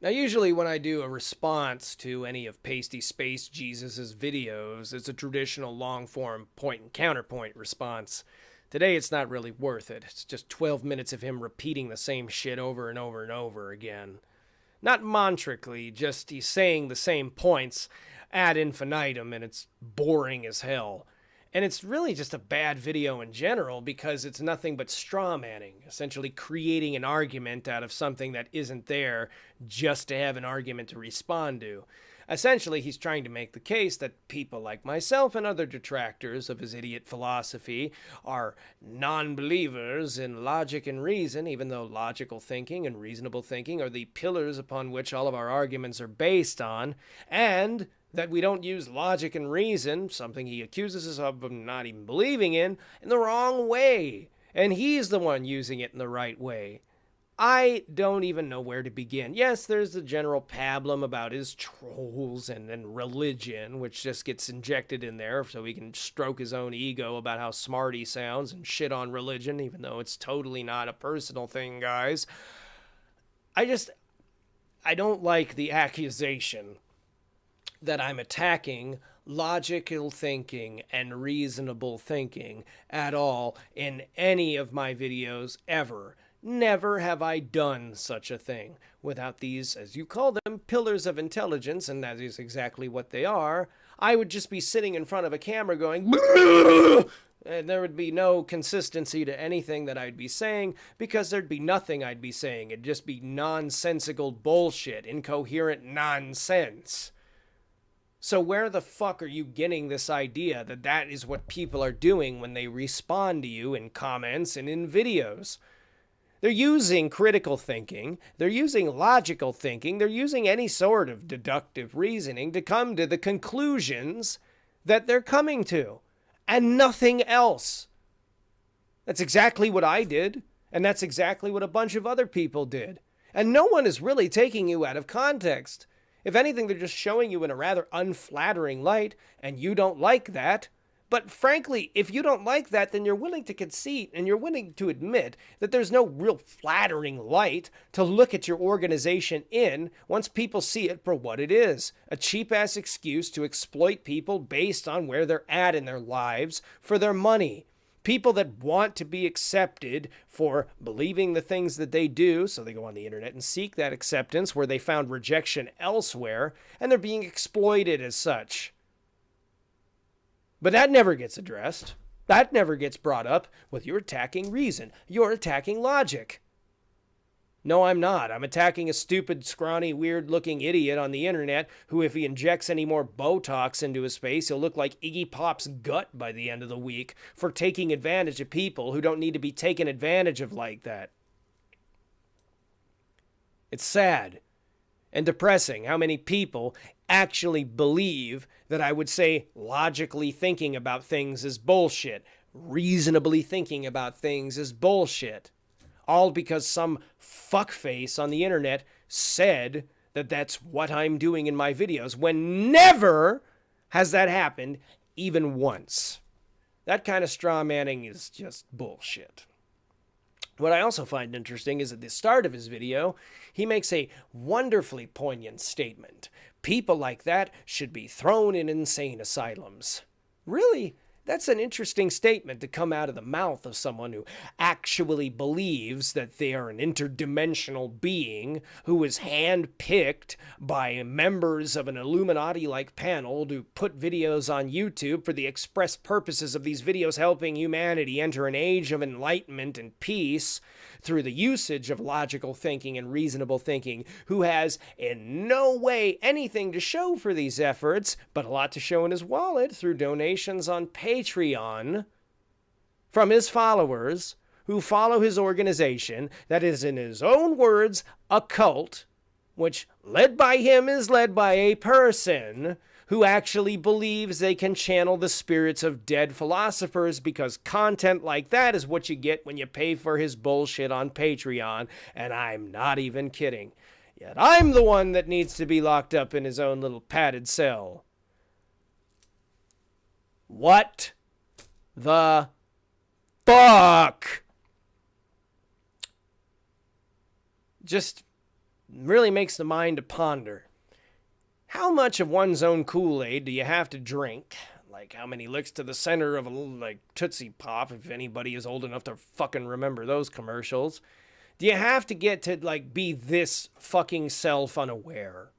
Now, usually when I do a response to any of Pasty Space Jesus' videos, it's a traditional long-form point and counterpoint response. Today, it's not really worth it. It's just 12 minutes of him repeating the same shit over and over and over again. Not mantrically, just he's saying the same points ad infinitum, and it's boring as hell. And it's really just a bad video in general because it's nothing but straw manning, essentially creating an argument out of something that isn't there just to have an argument to respond to. Essentially, he's trying to make the case that people like myself and other detractors of his idiot philosophy are non-believers in logic and reason, even though logical thinking and reasonable thinking are the pillars upon which all of our arguments are based on, and that we don't use logic and reason, something he accuses us of not even believing in the wrong way. And he's the one using it in the right way. I don't even know where to begin. Yes, there's the general pablum about his trolls and religion, which just gets injected in there so he can stroke his own ego about how smart he sounds and shit on religion, even though it's totally not a personal thing, guys. I don't like the accusation that I'm attacking logical thinking and reasonable thinking at all in any of my videos ever. Never have I done such a thing. Without these, as you call them, pillars of intelligence, and that is exactly what they are, I would just be sitting in front of a camera going, and there would be no consistency to anything that I'd be saying because there'd be nothing I'd be saying. It'd just be nonsensical bullshit, incoherent nonsense. So where the fuck are you getting this idea that that is what people are doing when they respond to you in comments and in videos? They're using critical thinking, they're using logical thinking, they're using any sort of deductive reasoning to come to the conclusions that they're coming to, and nothing else. That's exactly what I did, and that's exactly what a bunch of other people did. And no one is really taking you out of context. If anything, they're just showing you in a rather unflattering light, and you don't like that. But frankly, if you don't like that, then you're willing to concede and you're willing to admit that there's no real flattering light to look at your organization in once people see it for what it is. A cheap-ass excuse to exploit people based on where they're at in their lives for their money. People that want to be accepted for believing the things that they do, so they go on the internet and seek that acceptance where they found rejection elsewhere, and they're being exploited as such. But that never gets addressed. That never gets brought up with you're attacking reason. You're attacking logic. No, I'm not. I'm attacking a stupid, scrawny, weird-looking idiot on the internet who, if he injects any more Botox into his face, he'll look like Iggy Pop's gut by the end of the week for taking advantage of people who don't need to be taken advantage of like that. It's sad and depressing how many people actually believe that I would say logically thinking about things is bullshit. Reasonably thinking about things is bullshit. All because some fuckface on the internet said that that's what I'm doing in my videos, when never has that happened even once. That kind of straw manning is just bullshit. What I also find interesting is at the start of his video, he makes a wonderfully poignant statement. People like that should be thrown in insane asylums. Really? That's an interesting statement to come out of the mouth of someone who actually believes that they are an interdimensional being who is handpicked by members of an Illuminati-like panel to put videos on YouTube for the express purposes of these videos helping humanity enter an age of enlightenment and peace through the usage of logical thinking and reasonable thinking, who has in no way anything to show for these efforts, but a lot to show in his wallet through donations on Patreon from his followers who follow his organization that is, in his own words, a cult, which, led by him, is led by a person who actually believes they can channel the spirits of dead philosophers, because content like that is what you get when you pay for his bullshit on Patreon, and I'm not even kidding. Yet I'm the one that needs to be locked up in his own little padded cell. What the fuck? Just really makes the mind to ponder. How much of one's own Kool-Aid do you have to drink? Like, how many licks to the center of a little, like, Tootsie Pop, if anybody is old enough to fucking remember those commercials? Do you have to get to, like, be this fucking self-unaware?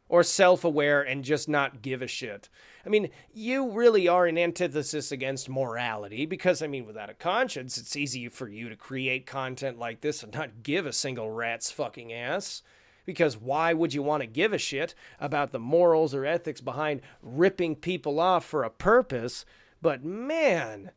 Or self-aware and just not give a shit? I mean, you really are an antithesis against morality because, I mean, without a conscience, it's easy for you to create content like this and not give a single rat's fucking ass. Because why would you want to give a shit about the morals or ethics behind ripping people off for a purpose? But man,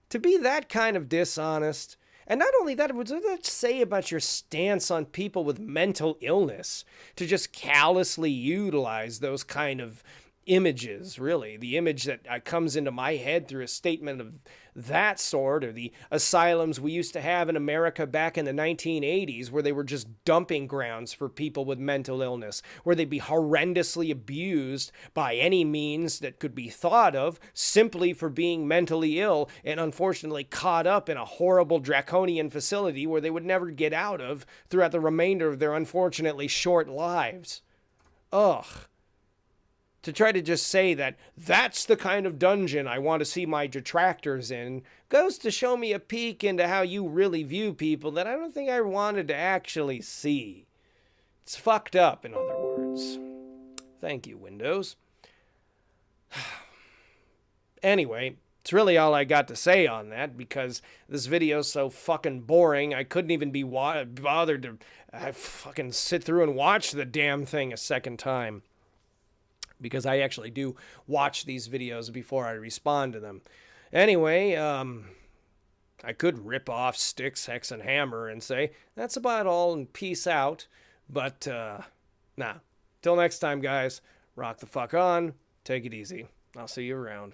to be that kind of dishonest, and not only that, what does that say about your stance on people with mental illness? To just callously utilize those kind of images, really. The image that comes into my head through a statement of that sort, or the asylums we used to have in America back in the 1980s, where they were just dumping grounds for people with mental illness, where they'd be horrendously abused by any means that could be thought of simply for being mentally ill and unfortunately caught up in a horrible draconian facility where they would never get out of throughout the remainder of their unfortunately short lives. Ugh. To try to just say that that's the kind of dungeon I want to see my detractors in goes to show me a peek into how you really view people that I don't think I wanted to actually see. It's fucked up, in other words. Thank you, Windows. Anyway, it's really all I got to say on that because this video's so fucking boring I couldn't even be bothered to fucking sit through and watch the damn thing a second time. Because I actually do watch these videos before I respond to them. Anyway, I could rip off Styx, Hex, and Hammer and say, that's about all and peace out. But, nah. Till next time, guys, rock the fuck on. Take it easy. I'll see you around.